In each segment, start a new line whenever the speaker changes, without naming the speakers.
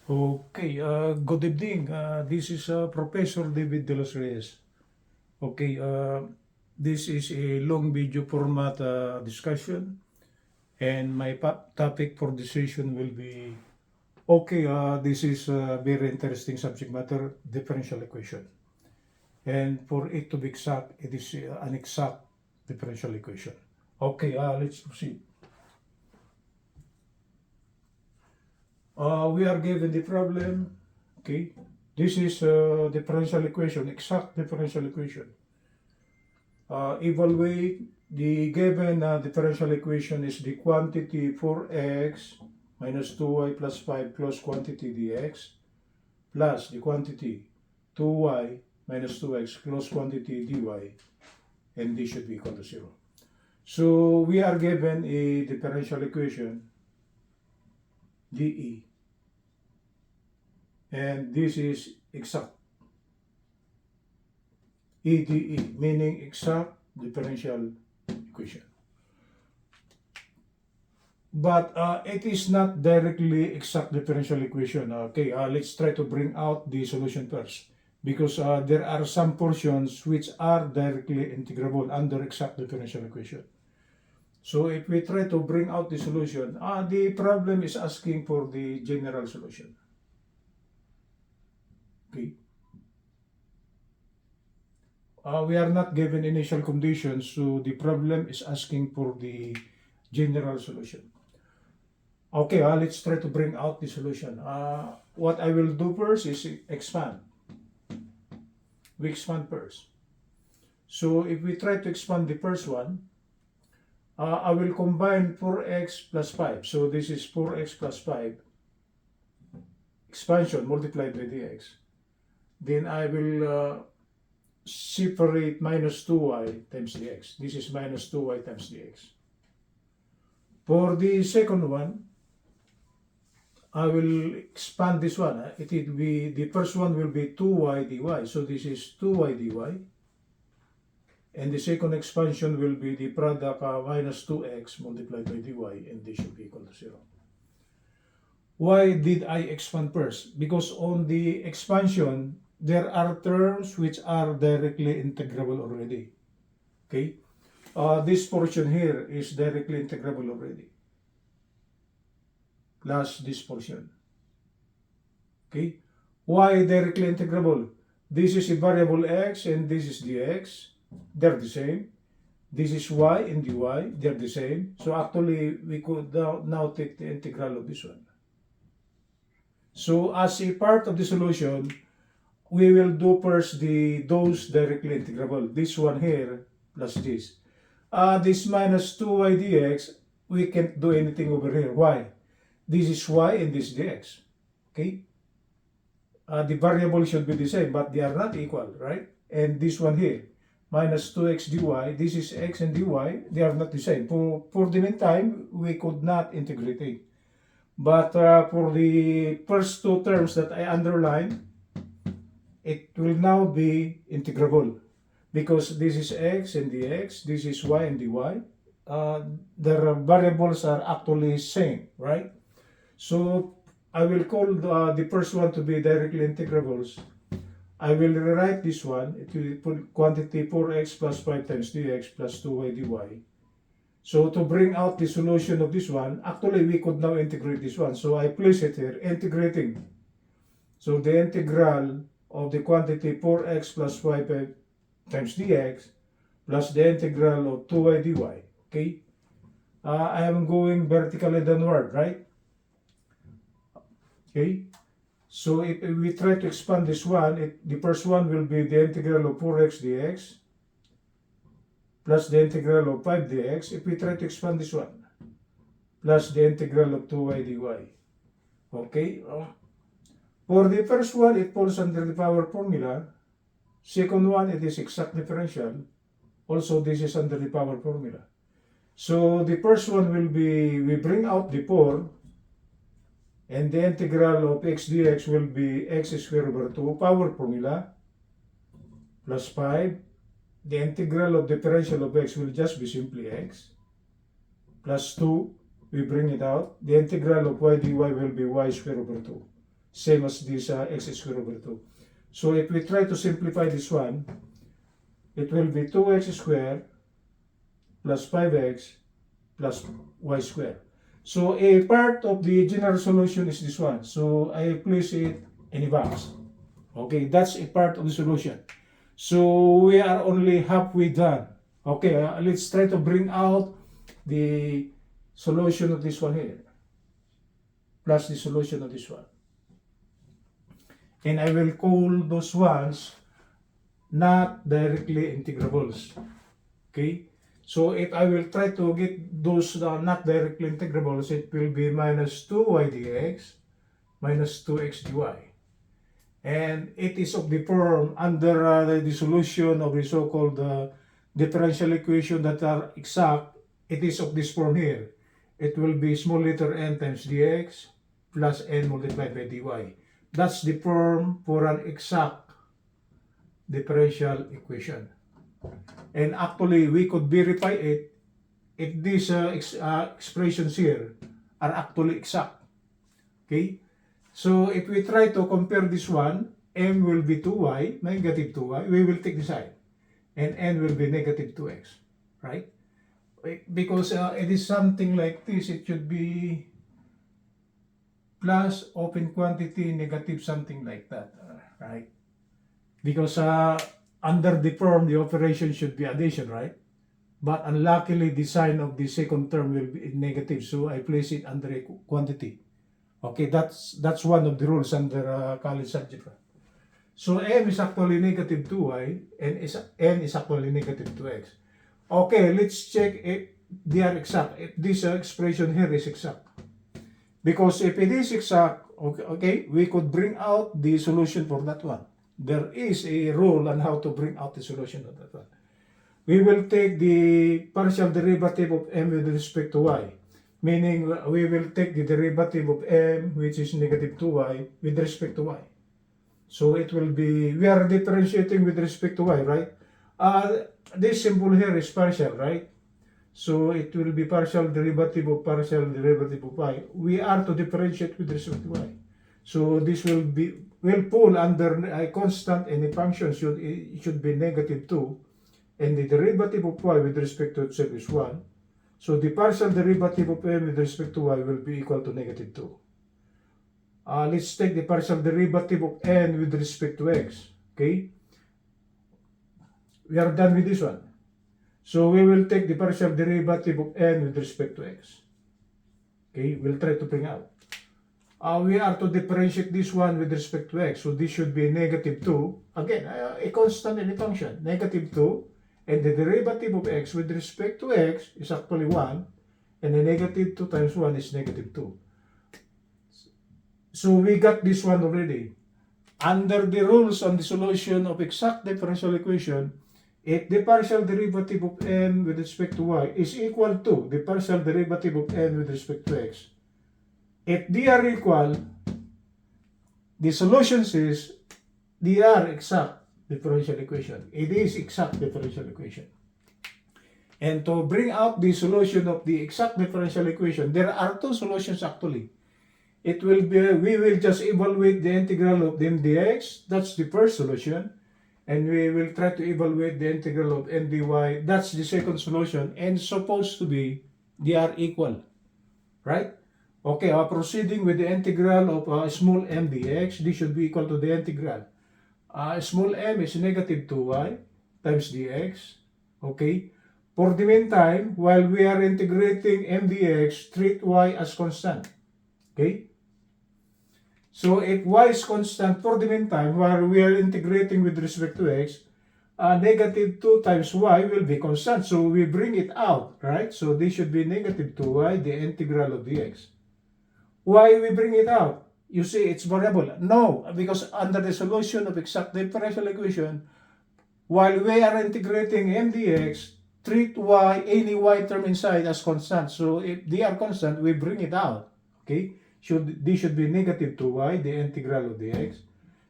Okay, good evening. This is Professor David De Los Reyes. Okay, this is a long video format discussion, and my topic for this session will be this is a very interesting subject matter, differential equation. And for it to be exact, it is an exact differential equation. Okay, let's proceed. We are given the problem. Okay, this is differential equation, exact differential equation. Evaluate the given differential equation is the quantity 4x minus 2y plus 5 plus quantity dx plus the quantity 2y minus 2x plus quantity dy, and this should be equal to 0. So we are given a differential equation dE, and this is exact. EDE, meaning exact differential equation. But it is not directly exact differential equation. Okay, let's try to bring out the solution first. Because there are some portions which are directly integrable under exact differential equation. So if we try to bring out the solution, the problem is asking for the general solution. Okay. We are not given initial conditions, so the problem is asking for the general solution. Okay, let's try to bring out the solution. What I will do first is expand. We expand first. So if we try to expand the first one, I will combine 4x plus 5. So this is 4x plus 5 expansion multiplied by dx. Then I will separate minus 2y times dx. This is minus 2y times dx. For the second one, I will expand this one. It will be, the first one will be 2y dy. So this is 2y dy. And the second expansion will be the product minus 2x multiplied by dy, and this should be equal to 0. Why did I expand first? Because on the expansion, there are terms which are directly integrable already. Okay? This portion here is directly integrable already. Plus this portion. Okay? Why directly integrable? This is a variable x and this is dx. They're the same. This is y and dy. They're the same. So actually, we could now take the integral of this one. So as a part of the solution, we will do first those directly integrable. This one here plus this. This minus 2y dx, we can't do anything over here. Why? This is y and this dx. Okay? The variable should be the same, but they are not equal, right? And this one here, minus 2x dy, this is x and dy, they are not the same. For the meantime, we could not integrate it. But for the first two terms that I underlined, it will now be integrable. Because this is x and dx, this is y and dy. The variables are actually same, right? So I will call the first one to be directly integrables. I will rewrite this one. It will put quantity 4x plus 5 times dx plus 2y dy. So to bring out the solution of this one, actually we could now integrate this one. So I place it here, integrating. So the integral of the quantity 4x plus 5 times dx plus the integral of 2y dy. Okay? I am going vertically downward, right? Okay? So if we try to expand this one, the first one will be the integral of 4x dx plus the integral of 5 dx. If we try to expand this one, plus the integral of 2y dy. Okay? For the first one, it falls under the power formula. Second one, it is exact differential. Also, this is under the power formula. So the first one will be, we bring out the 4, and the integral of x dx will be x squared over 2, power formula, plus 5. The integral of differential of x will just be simply x, plus 2, we bring it out. The integral of y dy will be y squared over 2. same as this x squared over 2. So if we try to simplify this one, it will be 2x squared plus 5x plus y squared. So a part of the general solution is this one. So I place it in a box. Okay, that's a part of the solution. So we are only halfway done. Okay, let's try to bring out the solution of this one here, plus the solution of this one. And I will call those ones not directly integrables. Okay, so if I will try to get those not directly integrables, it will be minus 2y dx minus 2x dy. And it is of the form under the solution of the so-called differential equation that are exact. It is of this form here. It will be small letter n times dx plus n multiplied by dy. That's the form for an exact differential equation. And actually, we could verify it if these expressions here are actually exact. Okay? So if we try to compare this one, m will be 2y, negative 2y, we will take the side. And n will be negative 2x, right? Because it is something like this, it should be plus open quantity, negative something like that, right? Because under the form, the operation should be addition, right? But unluckily, the sign of the second term will be negative, so I place it under a quantity. Okay, that's one of the rules under college algebra. So m is actually negative 2y, and n is actually negative 2x. Okay, let's check if they are exact, if this expression here is exact. Because if it is exact, okay, we could bring out the solution for that one. There is a rule on how to bring out the solution of that one. We will take the partial derivative of m with respect to y. Meaning, we will take the derivative of m, which is negative 2y, with respect to y. So it will be, we are differentiating with respect to y, right? This symbol here is partial, right? So it will be partial derivative of y. We are to differentiate with respect to y. So this will fall under a constant, and a function should be negative 2. And the derivative of y with respect to itself is 1. So the partial derivative of m with respect to y will be equal to negative 2. Let's take the partial derivative of n with respect to x. Okay? We are done with this one. So we will take the partial derivative of n with respect to x. Okay? We'll try to bring out. We are to differentiate this one with respect to x. So this should be negative 2. Again, a constant in a function. Negative 2. And the derivative of x with respect to x is actually 1. And the negative 2 times 1 is negative 2. So we got this one already. Under the rules on the solution of exact differential equation, if the partial derivative of m with respect to y is equal to the partial derivative of n with respect to x, if they are equal, the solution says they are exact differential equation. It is exact differential equation. And to bring out the solution of the exact differential equation, there are two solutions actually. It will be, we will just evaluate the integral of m dx, that's the first solution. And we will try to evaluate the integral of n dy, that's the second solution. And supposed to be, they are equal, right? Okay, proceeding with the integral of small m dx, this should be equal to the integral. Small m is negative 2y times dx. Okay. For the meantime, while we are integrating m dx, treat y as constant. Okay. So if y is constant for the meantime, while we are integrating with respect to x, negative 2 times y will be constant. So we bring it out, right? So this should be negative 2y, the integral of dx. Why we bring it out? You see, it's variable. No, because under the solution of exact differential equation, while we are integrating m dx, treat y, any y term inside as constant. So if they are constant, we bring it out. Okay? This should be negative 2y, the integral of dx.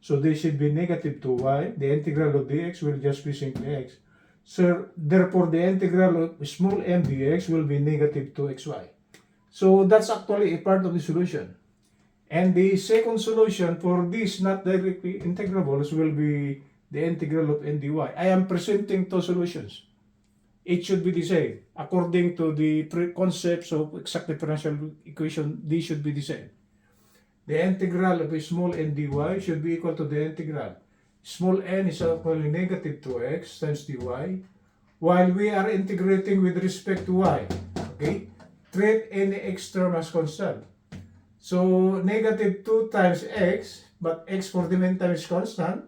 So this should be negative 2y, the integral of dx will just be simply x. So therefore, the integral of small m dx will be negative 2xy. So that's actually a part of the solution. And the second solution for these not directly integrables will be the integral of n dy. I am presenting two solutions. It should be the same. According to the concepts of exact differential equation, these should be the same. The integral of a small n dy should be equal to the integral. Small n is equal to negative 2x times dy, while we are integrating with respect to y. Okay? Treat any x term as constant. So, negative 2 times x, but x for the meantime is constant.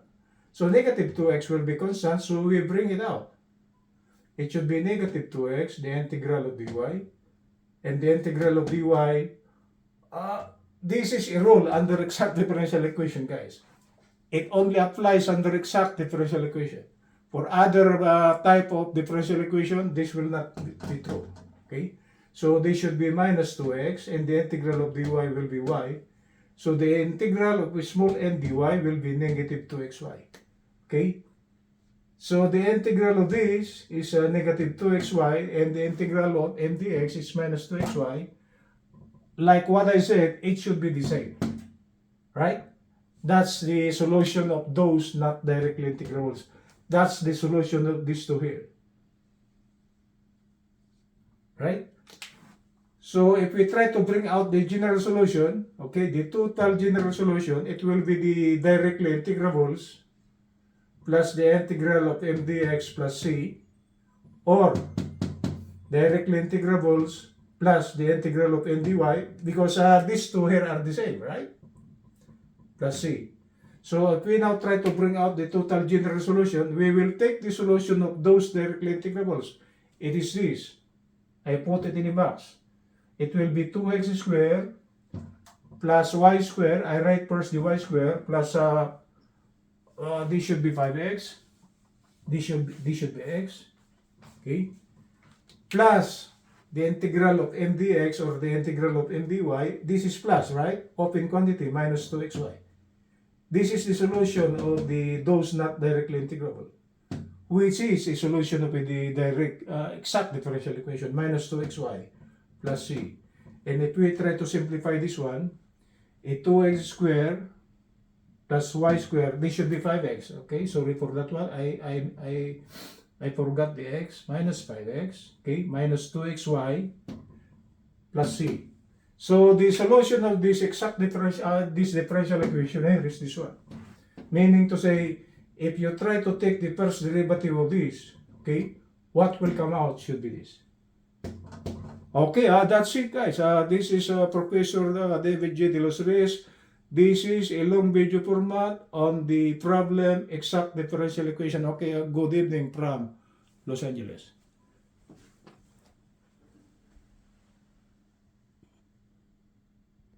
So, negative 2x will be constant, so we bring it out. It should be negative 2x, the integral of dy, and the integral of dy. This is a rule under exact differential equation, guys. It only applies under exact differential equation. For other type of differential equation, this will not be true. Okay? So this should be minus 2x, and the integral of dy will be y. So the integral of small n dy will be negative 2xy. Okay? So the integral of this is negative 2xy, and the integral of m dx is minus 2xy. Like what I said, it should be the same. Right? That's the solution of those not directly integrables. That's the solution of these two here. Right? So if we try to bring out the general solution, okay, the total general solution, it will be the directly integrables plus the integral of m dx plus c, or directly integrables plus the integral of n dy, because these two here are the same, right? Plus c. So if we now try to bring out the total general solution, we will take the solution of those directly integrables. It is this. I put it in a box. It will be 2x squared plus y squared. I write first the y squared plus this should be 5x. This should be x. Okay. Plus the integral of m dx, or the integral of m dy. This is plus, right? Open quantity minus 2xy. This is the solution of those not directly integrable, which is a solution of the direct exact differential equation, minus 2xy plus c. And if we try to simplify this one, a 2x squared plus y squared, this should be 5x. Okay, sorry for that one. I forgot the x, minus 5x, okay, minus 2xy plus c. So the solution of this exact differential equation here is this one. Meaning to say, if you try to take the first derivative of this, okay, what will come out should be this. Okay, that's it, guys. This is Professor David J. De Los Reyes. This is a long video format on the problem exact differential equation. Okay, good evening from Los Angeles.